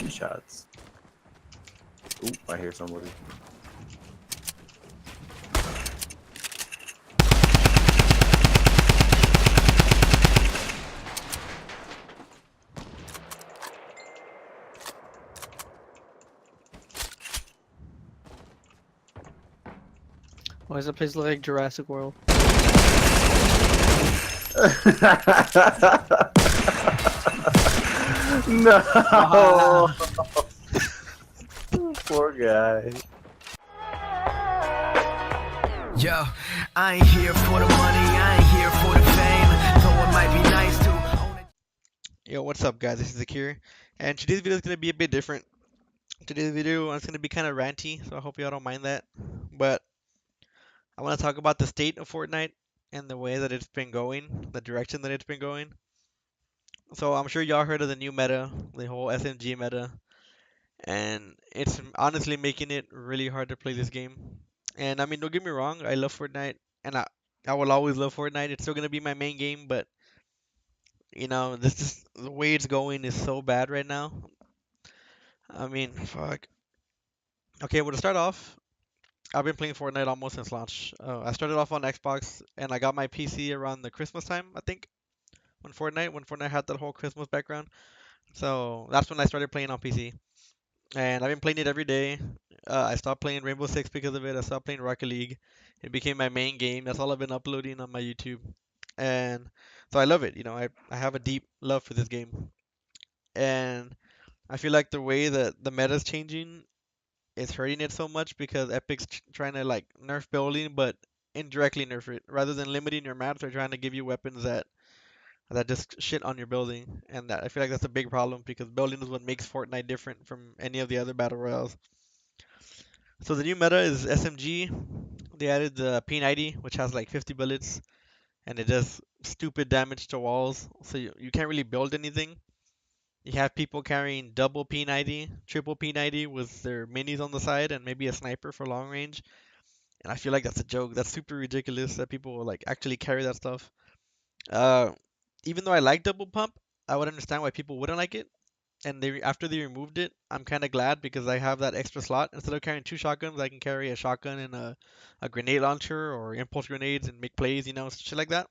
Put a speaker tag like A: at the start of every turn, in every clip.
A: 2 shots. Oop, I hear somebody.
B: Why does the place look like Jurassic World?
A: No!
B: Wow.
A: Poor guy.
C: Yo, I ain't here for the money, I ain't here for the fame. Though it might be nice to own it.
D: Yo, what's up guys, this is Akir, and today's video is going to be a bit different. Today's video is going to be kind of ranty, so I hope y'all don't mind that. But I want to talk about the state of Fortnite and the way that it's been going, the direction that it's been going. So I'm sure y'all heard of the new meta, the whole SMG meta, and it's honestly making it really hard to play this game. And I mean, don't get me wrong, I love Fortnite, and I will always love Fortnite. It's still going to be my main game, but you know, this is the way it's going is so bad right now. I mean, fuck. Okay, well, to start off, I've been playing Fortnite almost since launch. I started off on Xbox, and I got my PC around the Christmas time, I think, when Fortnite had that whole Christmas background. So that's when I started playing on PC, and I've been playing it every day. I stopped playing Rainbow Six because of it. I stopped playing Rocket League. It became my main game. That's all I've been uploading on my YouTube, and so I love it. You know, I have a deep love for this game, and I feel like the way that the meta is changing is hurting it so much because Epic's trying to like nerf building, but indirectly nerf it. Rather than limiting your maps, they're trying to give you weapons that just shit on your building, and that I feel like that's a big problem because building is what makes Fortnite different from any of the other battle royales. So the new meta is SMG. They added the P90, which has like 50 bullets, and it does stupid damage to walls, so you can't really build anything. You have people carrying double P90, triple P90 with their minis on the side and maybe a sniper for long range. And I feel like that's a joke. That's super ridiculous that people will like actually carry that stuff. Uh, Even though I like double pump, I would understand why people wouldn't like it. And after they removed it, I'm kind of glad because I have that extra slot. Instead of carrying two shotguns, I can carry a shotgun and a grenade launcher or impulse grenades and make plays, you know, shit like that.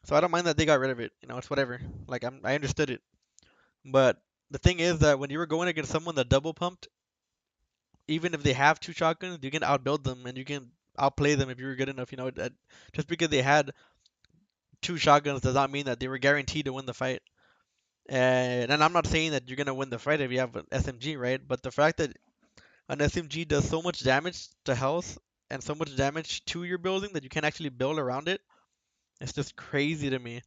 D: So I don't mind that they got rid of it. You know, it's whatever. Like I understood it. But the thing is that when you were going against someone that double pumped, even if they have two shotguns, you can outbuild them and you can outplay them if you're good enough. You know, just because they had two shotguns does not mean that they were guaranteed to win the fight. And I'm not saying that you're gonna win the fight if you have an SMG, right? But the fact that an SMG does so much damage to health and so much damage to your building that you can actually build around it, it's just crazy to me.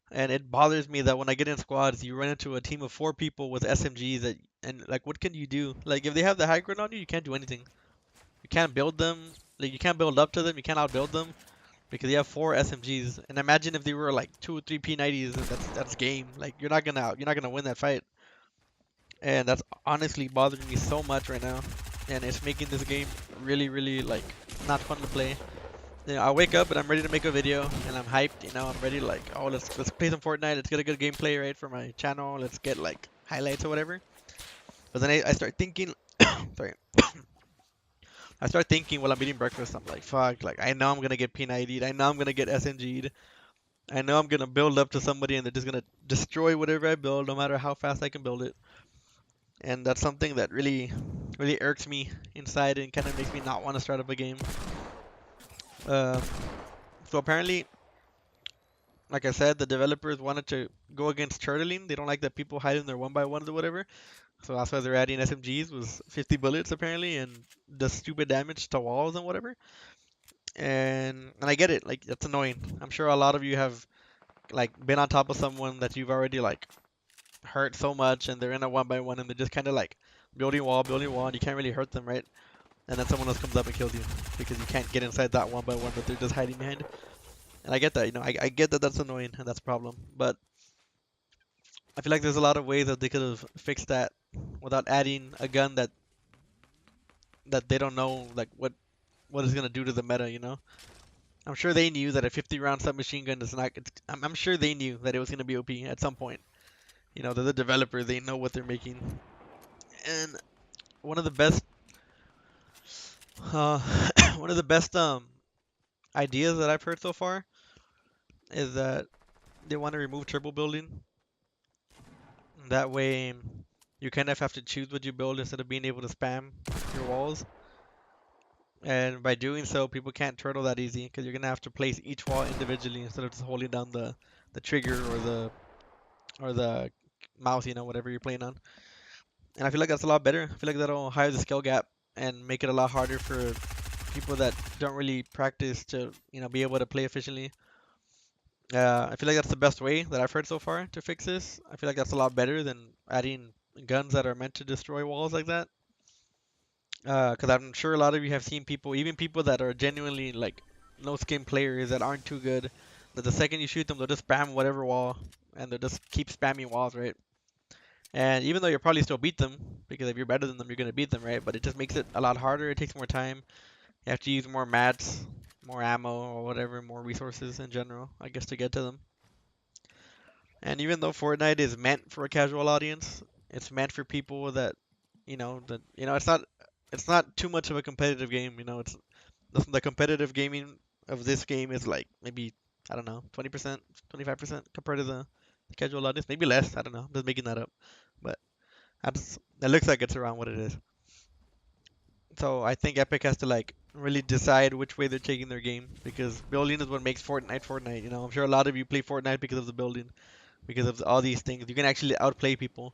D: And it bothers me that when I get in squads, you run into a team of 4 people with SMGs and like, what can you do? Like, if they have the high ground on you, you can't do anything. You can't build them. Like, you can't build up to them. You can't outbuild them because you have 4 SMGs. And imagine if they were like 2 or 3 P90s, and that's game. Like, you're not gonna win that fight. And that's honestly bothering me so much right now, and it's making this game really, really like not fun to play. You know, I wake up and I'm ready to make a video and I'm hyped, you know, I'm ready to like, oh, let's play some Fortnite, let's get a good gameplay, right, for my channel, let's get like highlights or whatever. But then I start thinking, sorry, I start thinking while I'm eating breakfast, I'm like, fuck, like I know I'm gonna get P90'd, I know I'm gonna get SMG'd, I know I'm gonna build up to somebody and they're just gonna destroy whatever I build, no matter how fast I can build it. And that's something that really, really irks me inside and kind of makes me not want to start up a game. Um, so apparently, like I said, the developers wanted to go against turtling. They don't like that people hide in their 1x1s or whatever. So that's why they're adding SMGs with 50 bullets apparently and does stupid damage to walls and whatever. And I get it. Like, that's annoying. I'm sure a lot of you have like been on top of someone that you've already like hurt so much and they're in a 1x1 and they're just kind of like building wall, and you can't really hurt them, right? And then someone else comes up and kills you because you can't get inside that 1x1 that they're just hiding behind. And I get that, you know, I get that that's annoying and that's a problem. But I feel like there's a lot of ways that they could have fixed that without adding a gun that they don't know like what it's gonna do to the meta, you know. I'm sure they knew that a 50 round submachine gun is not. I'm sure they knew that it was gonna be OP at some point. You know, they're the developer, they know what they're making. And one of the best, uh, one of the best ideas that I've heard so far is that they want to remove turbo building. That way, you kind of have to choose what you build instead of being able to spam your walls. And by doing so, people can't turtle that easy because you're gonna have to place each wall individually instead of just holding down the trigger or the mouse, you know, whatever you're playing on. And I feel like that's a lot better. I feel like that'll hide the skill gap and make it a lot harder for people that don't really practice to, you know, be able to play efficiently. I feel like that's the best way that I've heard so far to fix this. I feel like that's a lot better than adding guns that are meant to destroy walls like that. Because I'm sure a lot of you have seen people, even people that are genuinely like no skin players that aren't too good, that the second you shoot them, they'll just spam whatever wall and they'll just keep spamming walls, right? And even though you'll probably still beat them, because if you're better than them, you're gonna beat them, right? But it just makes it a lot harder. It takes more time. You have to use more mats, more ammo, or whatever, more resources in general, I guess, to get to them. And even though Fortnite is meant for a casual audience, it's meant for people that, it's not too much of a competitive game. You know, it's the competitive gaming of this game is like maybe I don't know, 20%, 25% compared to the casual audience, maybe less. I don't know. I'm just making that up, but it looks like it's around what it is. So I think Epic has to like really decide which way they're taking their game because building is what makes Fortnite Fortnite. You know, I'm sure a lot of you play Fortnite because of the building, because of all these things. You can actually outplay people.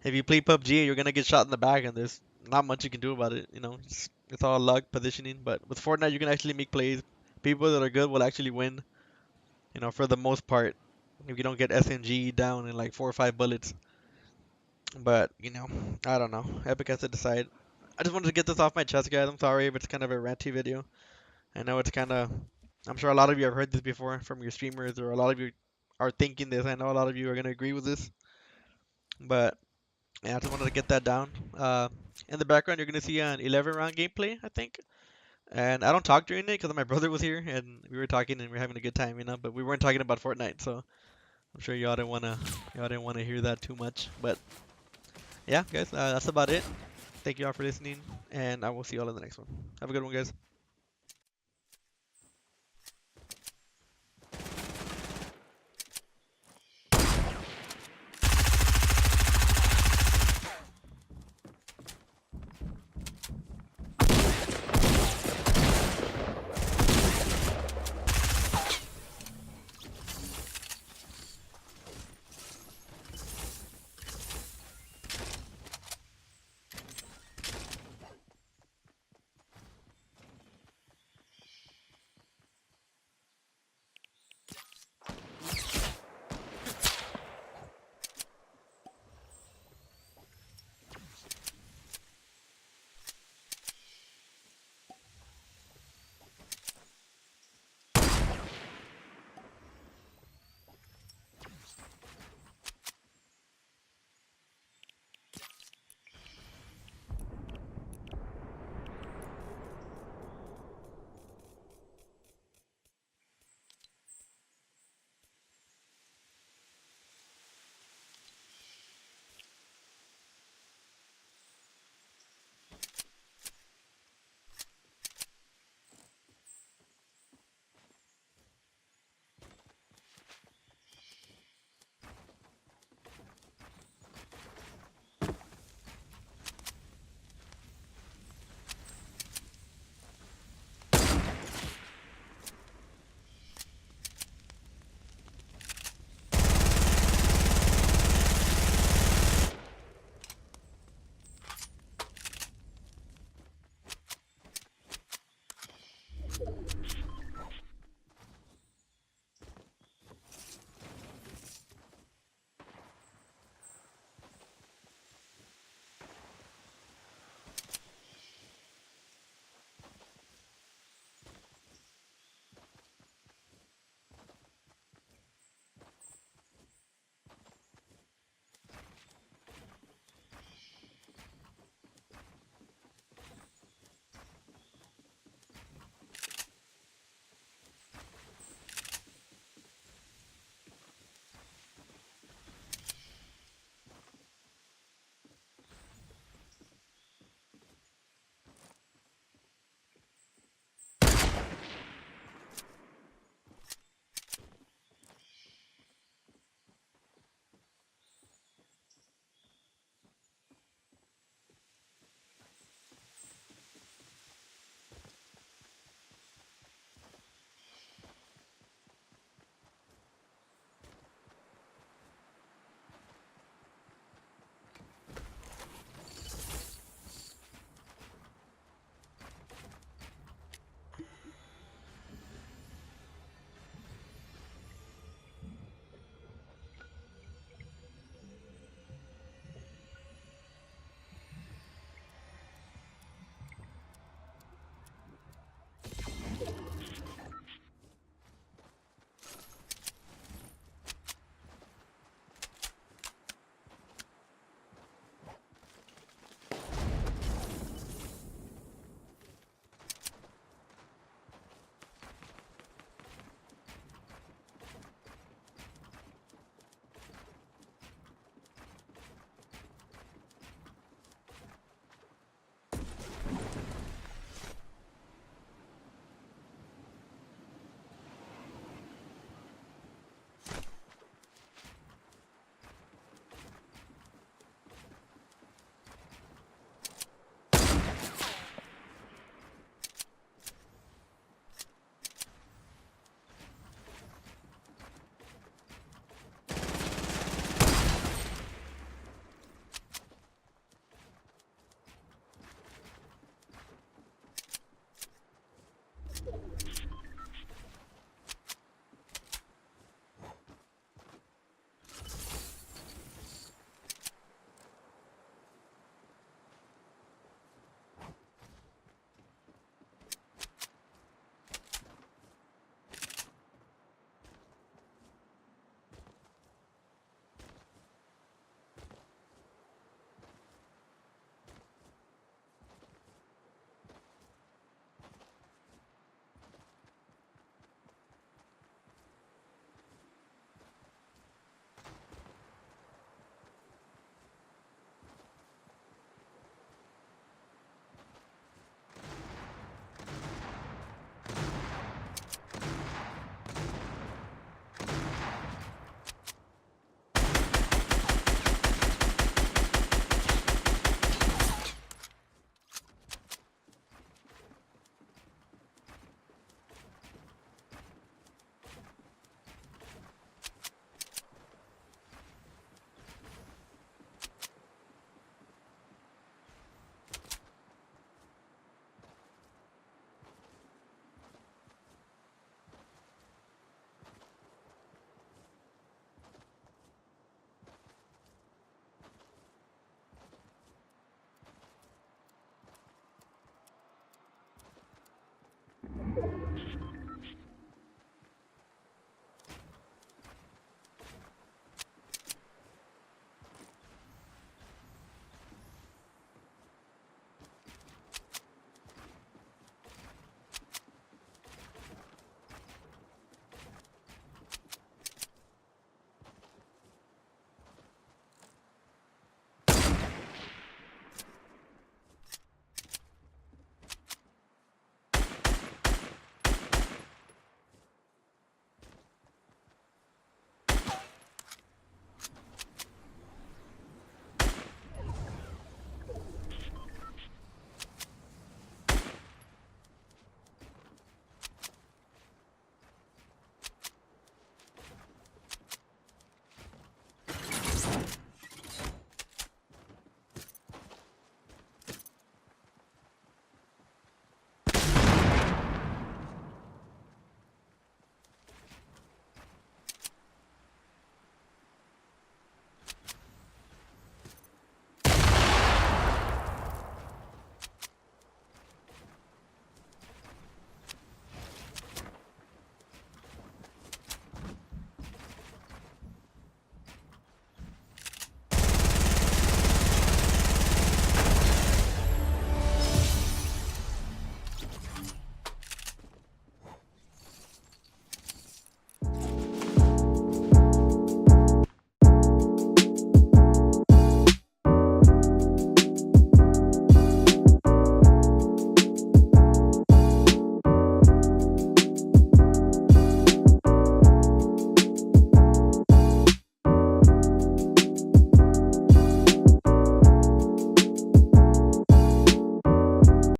D: If you play PUBG, you're gonna get shot in the back, and there's not much you can do about it. You know, it's all luck, positioning. But with Fortnite, you can actually make plays. People that are good will actually win. You know, for the most part, if you don't get SNG down in like 4 or 5 bullets. But you know, I don't know. Epic has to decide. I just wanted to get this off my chest, guys. I'm sorry if it's kind of a ranty video. I know it's kind of. I'm sure a lot of you have heard this before from your streamers, or a lot of you are thinking this. I know a lot of you are gonna agree with this, but yeah, I just wanted to get that down. In the background, you're gonna see an 11 round gameplay, I think. And I don't talk during it because my brother was here and we were talking and we were having a good time, you know. But we weren't talking about Fortnite, so I'm sure y'all didn't wanna hear that too much. But yeah, guys, that's about it. Thank you all for listening, and I will see y'all in the next one. Have a good one, guys.